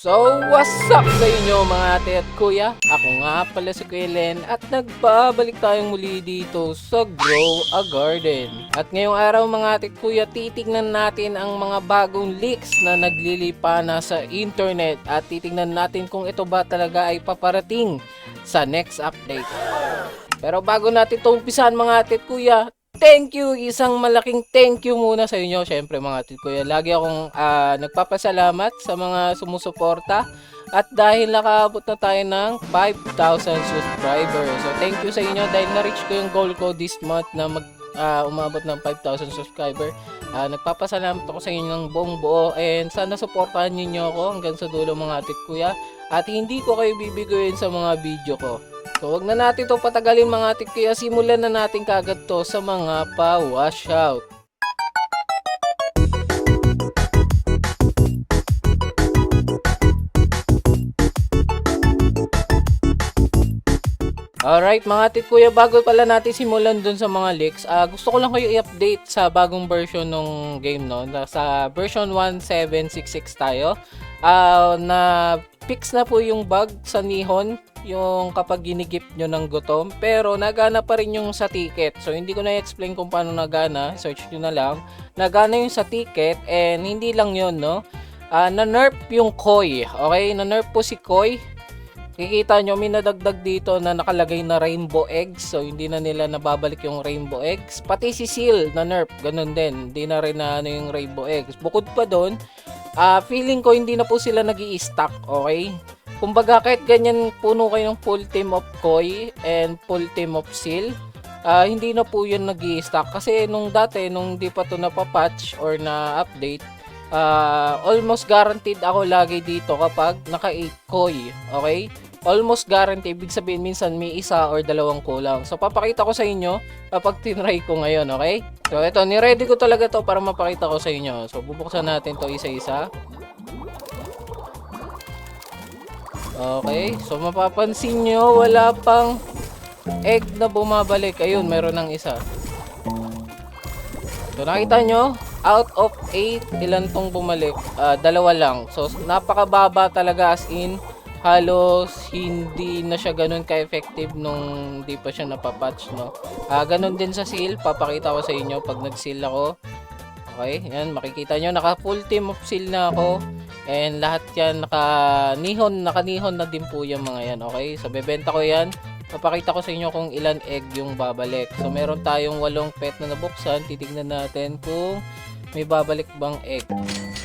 So, what's up sa inyo mga ate at kuya? Ako nga pala si Kuya Len at nagbabalik tayong muli dito sa Grow a Garden. At ngayong araw mga ate at kuya, titignan natin ang mga bagong leaks na naglilipana sa internet at titignan natin kung ito ba talaga ay paparating sa next update. Pero bago natin ito umpisahan mga ate at kuya, thank you! Isang malaking thank you muna sa inyo. Syempre mga ate kuya, lagi akong nagpapasalamat sa mga sumusuporta. At dahil nakaabot na tayo ng 5,000 subscribers. So thank you sa inyo dahil na-reach ko yung goal ko this month na umabot ng 5,000 subscriber. Nagpapasalamat ako sa inyo ng buong buo and sana suportahan niyo ako hanggang sa dulo mga ate kuya. At hindi ko kayo bibiguin sa mga video ko. So wag na natin ito patagalin mga ate kuya, simulan na natin kagad to sa mga pa-washout. Alright mga ate kuya, bago pala natin simulan dun sa mga leaks, gusto ko lang kayo i-update sa bagong version ng game no. Sa version 1766 tayo. Na fix na po yung bug sa Nihon, yung kapag ginigip nyo ng gutom, pero nagana pa rin yung sa ticket. So hindi ko na i-explain kung paano nagana, search nyo na lang. Nagana yung sa ticket and hindi lang yun no. Na-nerf yung Koi, okay? Na-nerf po si Koi. Kikita nyo, may nadagdag dito na nakalagay na rainbow eggs. So, hindi na nila nababalik yung rainbow eggs. Pati si Seal na nerf, ganun din. Hindi na rin na yung rainbow eggs. Bukod pa doon, feeling ko hindi na po sila nag-i-stack, okay? Kumbaga, kahit ganyan puno kayo ng full team of Koi and full team of Seal, hindi na po yun nag-i-stack. Kasi nung dati, nung di pa to napapatch or na-update, almost guaranteed ako lagi dito kapag naka-8 Koi, okay? Almost guaranteed, ibig sabihin minsan may isa or dalawang kulang. So papakita ko sa inyo kapag tinry ko ngayon, okay? So ito, ni-ready ko talaga to para mapakita ko sa inyo. So bubuksan natin to isa-isa. Okay, so mapapansin nyo, wala pang egg na bumabalik. Ayun, meron ng isa. So nakita nyo, out of 8, ilan tong bumalik? Dalawa lang. So napakababa talaga, as in halos hindi na siya ganun ka-effective nung di pa siya napapatch, no? Ganun din sa seal, papakita ko sa inyo pag nag-seal ako. Okay, yan, makikita nyo, naka full team of seal na ako. And lahat yan, naka-nihon na din po yung mga yan, okay? So bebenta ko yan. Papakita ko sa inyo kung ilan egg yung babalik. So meron tayong 8 pet na nabuksan. Titignan natin kung may babalik bang egg.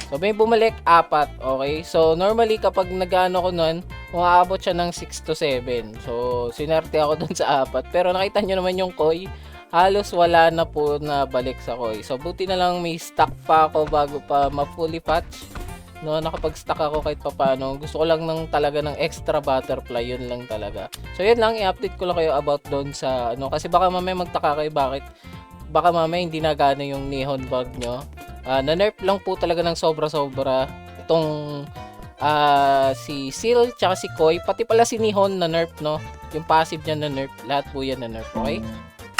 So may bumalik 4, okay? So normally kapag nag-ano ko nun, umaabot siya ng 6 to 7. So sinerte ako dun sa 4. Pero nakita nyo naman yung Koi, halos wala na po na balik sa Koi. So buti na lang may stock pa ako bago pa ma-fully patch. No, nakapag-stock ako kahit papaano. Gusto ko lang talaga ng extra butterfly, yun lang talaga. So yun lang, i-update ko lang kayo about doon sa ano, kasi baka mamaya magtaka kayo baka mamaya hindi nagana yung Nihon bug nyo. Na-nerf lang po talaga ng sobra-sobra itong si Seal tsaka si Koi, pati pala si Nihon na nerf, no? Yung passive niya na nerf, lahat po yan na nerf, okay?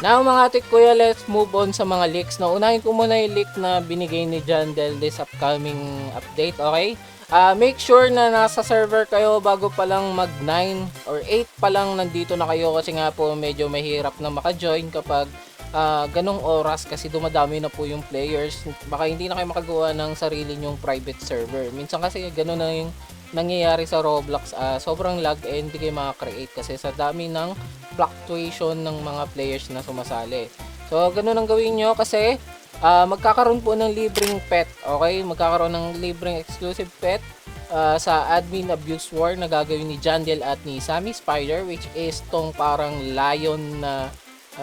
Now mga ate kuya, let's move on sa mga leaks. No, unahin ko muna yung leak na binigay ni Jandel this upcoming update, okay? Make sure na nasa server kayo bago pa lang mag 9 or 8 pa lang nandito na kayo, kasi nga po medyo mahirap na maka-join kapag ganong oras, kasi dumadami na po yung players. Baka hindi na kayo makagawa ng sarili nyong private server. Minsan kasi ganon na yung nangyayari sa Roblox, sobrang lag and hindi kayo maka-create kasi sa dami ng fluctuation ng mga players na sumasali. So ganun ang gawin nyo, kasi magkakaroon po ng libreng pet, okay? Magkakaroon ng libreng exclusive pet sa Admin Abuse War na gagawin ni Jandel at ni Sammy Spider, which is tong parang lion na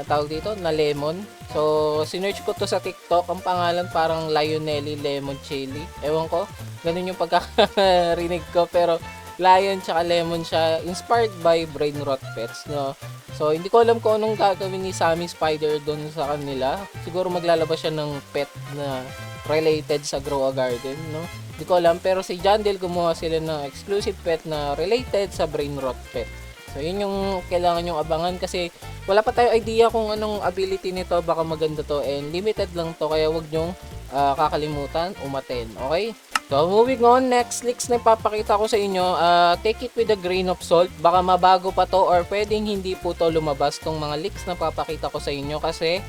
tawag dito na lemon. So sinearch ko to sa TikTok, ang pangalan parang Lionelli Lemon Chili, ewan ko, ganun yung pagkakarinig ko, pero lion tsaka lemon siya, inspired by Brain Rot Pets, no? So hindi ko alam kung anong gagawin ni Sammy Spider doon sa kanila. Siguro maglalabas siya ng pet na related sa Grow a Garden, no? Hindi ko alam, pero si Jandel gumawa sila ng exclusive pet na related sa Brain Rot Pet. So yun yung kailangan nyong abangan, kasi wala pa tayo idea kung anong ability nito. Baka maganda to and limited lang to, kaya wag nyong kakalimutan umaten, okay? So, moving on, next leaks na ipapakita ko sa inyo, take it with a grain of salt. Baka mabago pa to or pwedeng hindi po to lumabas tong mga leaks na papakita ko sa inyo kasi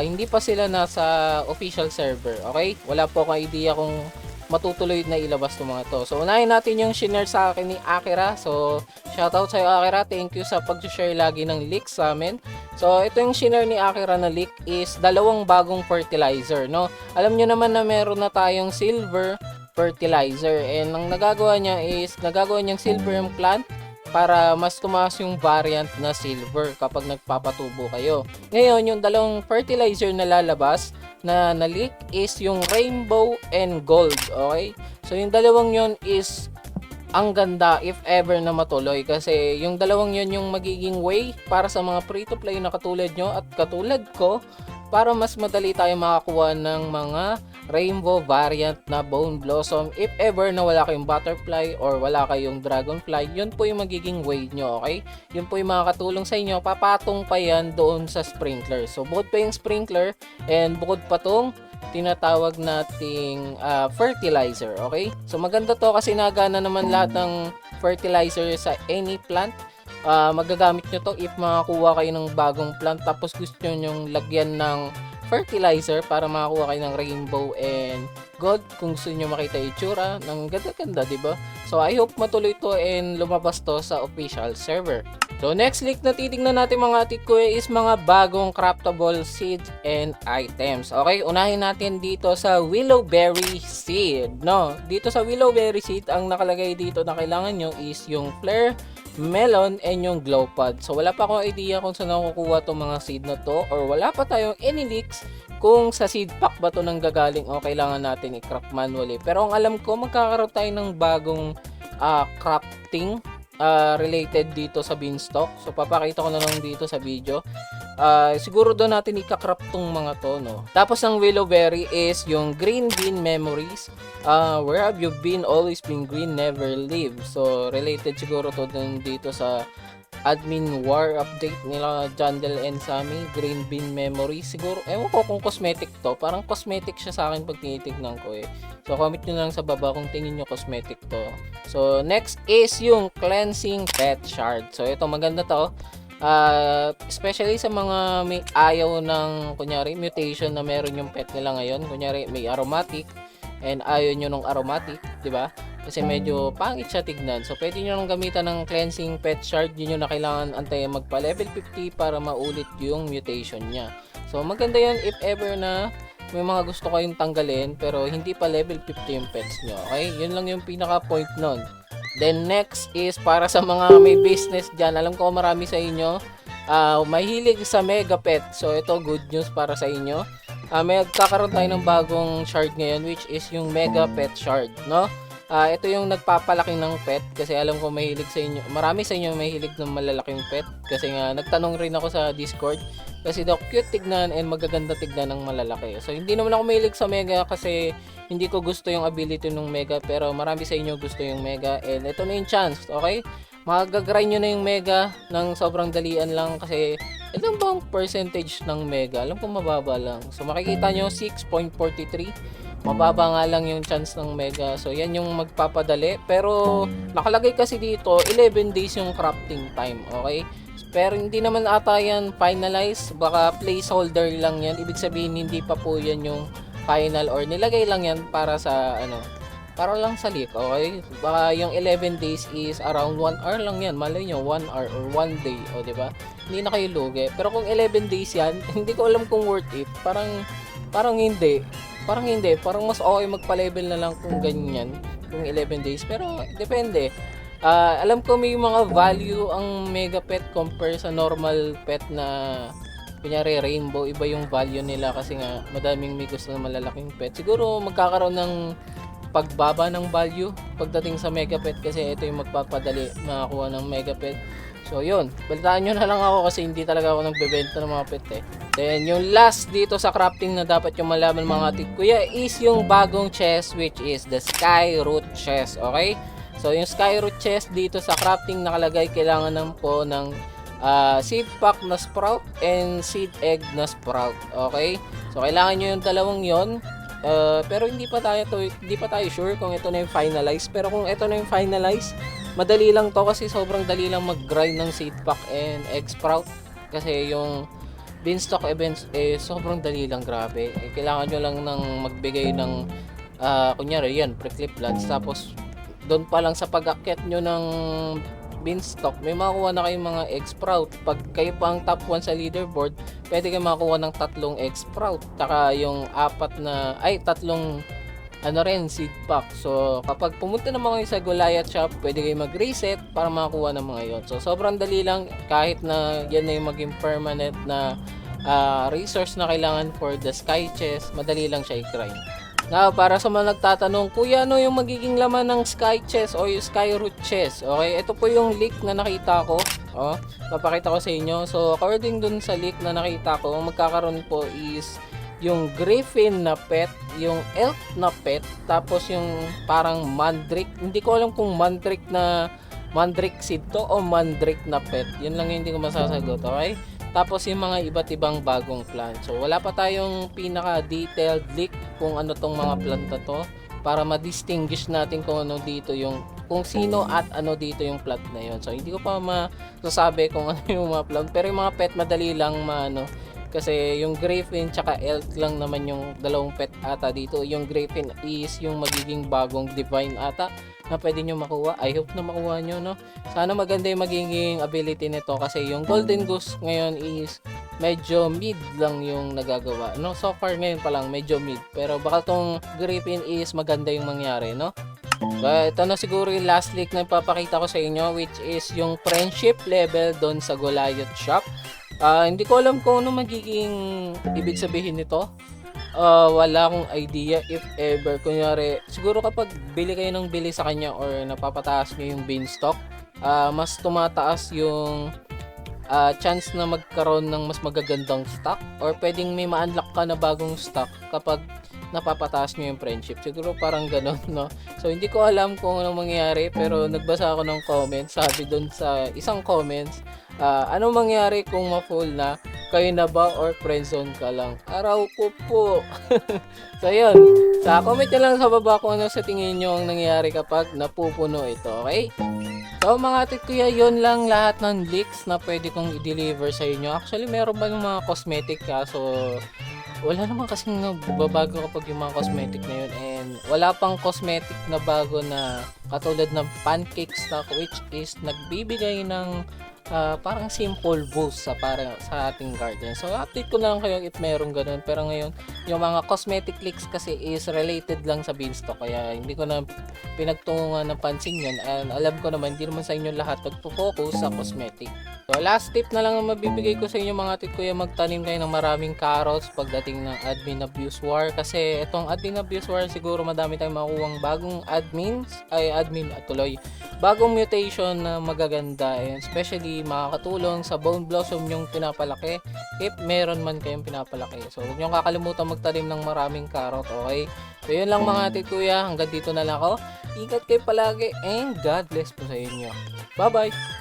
hindi pa sila nasa official server, okay? Wala po akong idea kung matutuloy na ilabas itong mga to. So, unahin natin yung shinare sa akin ni Akira. So, shoutout sa'yo Akira. Thank you sa pag-share lagi ng leaks sa amin. So, ito yung shinare ni Akira na leak is dalawang bagong fertilizer, no? Alam nyo naman na meron na tayong silver fertilizer and ang nagagawa niya is nagagawa niyang silver yung plant para mas tumaas yung variant na silver kapag nagpapatubo kayo. Ngayon, yung dalawang fertilizer na lalabas na na-leak is yung rainbow and gold, okay? So, yung dalawang yun is ang ganda if ever na matuloy kasi yung dalawang yun yung magiging way para sa mga free-to-play na katulad nyo at katulad ko para mas madali tayo makakuha ng mga rainbow variant na bone blossom if ever na wala kayong butterfly or wala kayong dragonfly. Yun po yung magiging way nyo, okay? Yun po yung makakatulong sa inyo. Papatong pa yan doon sa sprinkler. So bukod pa yung sprinkler and bukod pa tong tinatawag nating fertilizer, okay? So maganda to kasi nagana naman lahat ng fertilizer sa any plant. Magagamit nyo to if makakuha kayo ng bagong plant tapos gusto nyo lagyan ng fertilizer para makakuha kayo ng rainbow and gold kung gusto nyo makita yung itsura ng ganda-ganda, diba? So I hope matuloy to and lumabas to sa official server. So next leak na titignan natin mga atik ko is mga bagong craftable seeds and items. Okay, unahin natin dito sa willowberry seed, no? Dito sa willowberry seed, ang nakalagay dito na kailangan nyo is yung flare melon and yung glow pod. So wala pa akong idea kung saan nakukuha tong mga seed na to or wala pa tayong any leaks kung sa seed pack ba to nang gagaling o kailangan natin i-craft manually. Pero ang alam ko magkakaroon tayo ng bagong crafting related dito sa beanstalk. So papakita ko na lang dito sa video. Siguro doon natin ika-craft tong mga to, no? Tapos ang willowberry is yung green bean memories. Where have you been? Always been green, never leave. So related siguro to dun dito sa admin war update nila Jandel and Sammy, green bean memory. Siguro, ewan ko kung cosmetic to. Parang cosmetic siya sa akin pag tinitignan ko eh. So comment nyo lang sa baba kung tingin nyo cosmetic to. So next is yung cleansing pet shard. So ito maganda to. Especially sa mga may ayaw ng kunyari mutation na meron yung pet nila ngayon. Kunyari may aromatic and ayaw nyo ng aromatic, di ba? Kasi medyo pangit siya tignan. So pwede nyo nang gamitan ng cleansing pet shard. Yun yung na kailangan antayin magpa level 50 para maulit yung mutation niya. So maganda yan if ever na may mga gusto kayong tanggalin pero hindi pa level 50 yung pets nyo. Okay? Yun lang yung pinaka point nun. Then next is para sa mga may business dyan. Alam ko marami sa inyo mahilig sa mega pet. So ito good news para sa inyo. May magkakaroon tayo ng bagong shard ngayon which is yung mega pet shard, no? Ito yung nagpapalaki ng pet kasi alam ko mahilig sa inyo. Marami sa inyo mahilig ng malalaking pet kasi nga nagtanong rin ako sa Discord kasi daw cute tignan and magaganda tignan ng malalaki. So hindi naman ako mahilig sa mega kasi hindi ko gusto yung ability ng mega pero marami sa inyo gusto yung mega and ito na yung chance, okay? Magagrind nyo na yung mega ng sobrang dalian lang kasi ilang bang percentage ng mega? Alam ko mababa lang. So makikita nyo 6.43. Mababa nga lang yung chance ng mega. So yan yung magpapadali. Pero nakalagay kasi dito 11 days yung crafting time. Okay? Pero hindi naman ata yan finalize. Baka placeholder lang yan. Ibig sabihin hindi pa po yan yung final or nilagay lang yan para sa ano. Para lang sa leak. Okay? Baka yung 11 days is around 1 hour lang yan. Malay nyo 1 hour or 1 day. O diba? Hindi na kayo lugi. Pero kung 11 days yan, hindi ko alam kung worth it. Parang hindi. Parang mas okay magpa-level na lang kung ganyan, kung 11 days. Pero depende. Alam ko may mga value ang mega pet compare sa normal pet na kunyari rainbow. Iba yung value nila kasi nga madaming may gusto na malalaking pet. Siguro magkakaroon ng pagbaba ng value pagdating sa mega pet kasi ito yung magpapadali makakuha ng mega pet. So yun, balitaan nyo na lang ako kasi hindi talaga ako nagbebenta ng mga pet eh. Then yung last dito sa crafting na dapat yung malaman mga atik kuya is yung bagong chest which is the sky root chest, okay? So yung sky root chest dito sa crafting nakalagay kailangan ng po ng seed pack na sprout and seed egg na sprout, okay? So kailangan nyo yung dalawang yon Pero hindi pa tayo sure kung ito na yung finalize. Pero kung ito na yung finalize, madali lang to kasi sobrang dali lang mag-grind ng seed pack and egg sprout. Kasi yung beanstalk events sobrang dali lang, grabe. Kailangan nyo lang ng magbigay ng kunyari yan, pre-clip lands. Tapos doon pa lang sa pag-akyat nyo ng beanstalk, may makuha na kayong mga egg sprout. Pag kayo pa ang top 1 sa leaderboard, pwede kayo makakuha ng 3 egg sprout. Taka yung tatlong seed pack. So, kapag pumunta naman kayo sa Goliath shop, pwede kayo mag-reset para makakuha ng mga yon. So, sobrang dali lang kahit na yan na yung maging permanent na resource na kailangan for the sky chest, madali lang siya i-grind. Now, para sa mga nagtatanong, kuya, ano yung magiging laman ng sky chest o yung sky root chest? Okay, ito po yung leak na nakita ko. Papakita ko sa inyo. So, according dun sa leak na nakita ko, magkakaroon po is yung griffin na pet, yung elk na pet, tapos yung parang mandrake. Hindi ko alam kung mandrake seed to o mandrake na pet. Yun lang yung hindi ko masasagot, okay? Tapos yung mga iba't ibang bagong plant. So wala pa tayong pinaka-detailed leak kung ano tong mga plant na to para ma-distinguish natin kung ano dito kung sino at ano dito yung plant na yon. So hindi ko pa masasabi kung ano yung mga plant, pero yung mga pet madali lang kasi yung griffin tsaka elk lang naman yung dalawang pet ata dito. Yung griffin is yung magiging bagong divine ata na pwede nyo makuha. I hope na makuha nyo, no? Sana maganda yung magiging ability nito kasi yung golden goose ngayon is medyo mid lang yung nagagawa, no? So far ngayon pa lang medyo mid, pero baka tong griffin is maganda yung mangyari, no? But ito na siguro yung last leak na ipapakita ko sa inyo, which is yung friendship level doon sa Goliath shop. Hindi ko alam kung ano magiging ibig sabihin nito. Wala akong idea if ever. Kunyari, siguro kapag bili kayo ng bili sa kanya or napapataas nyo yung beanstalk, mas tumataas yung chance na magkaroon ng mas magagandang stock, or pwedeng may ma-unlock ka na bagong stock kapag napapataas nyo yung friendship. Siguro parang ganon, no? So, hindi ko alam kung anong mangyayari, pero nagbasa ako ng comments. Sabi doon sa isang comments, anong mangyari kung ma-full na? Kayo na ba or friendzone ka lang? Araw ko po. So, yun. Comment nyo lang sa baba kung ano sa tingin nyo ang nangyayari kapag napupuno ito, okay? So, mga atit kuya, yun lang lahat ng leaks na pwede kong i-deliver sa inyo. Actually, meron ba yung mga cosmetic so wala naman kasing nagbabago kapag yung mga cosmetic na yun, and wala pang cosmetic na bago na katulad ng pancake stock, which is nagbibigay ng parang simple boost sa ating garden. So update ko na lang kayo if meron ganun, pero ngayon yung mga cosmetic leaks kasi is related lang sa beanstalk, kaya hindi ko na pinagtungan ng pansin yun, and alam ko naman hindi naman sa inyo lahat magpo-focus sa cosmetic. So last tip na lang ang mabibigay ko sa inyo mga tit kuya, magtanim kayo ng maraming carrots pagdating ng admin abuse war, kasi itong admin abuse war siguro madami tayong makukuhang bagong bagong mutation na magaganda, and especially makakatulong sa bone blossom yung pinapalaki if meron man kayong pinapalaki. So huwag nyo kakalimutan magtanim ng maraming carrot, okay? So yun lang mga tit kuya, hanggang dito na lang ako. Ingat kayo palagi and God bless po sa inyo. Bye bye!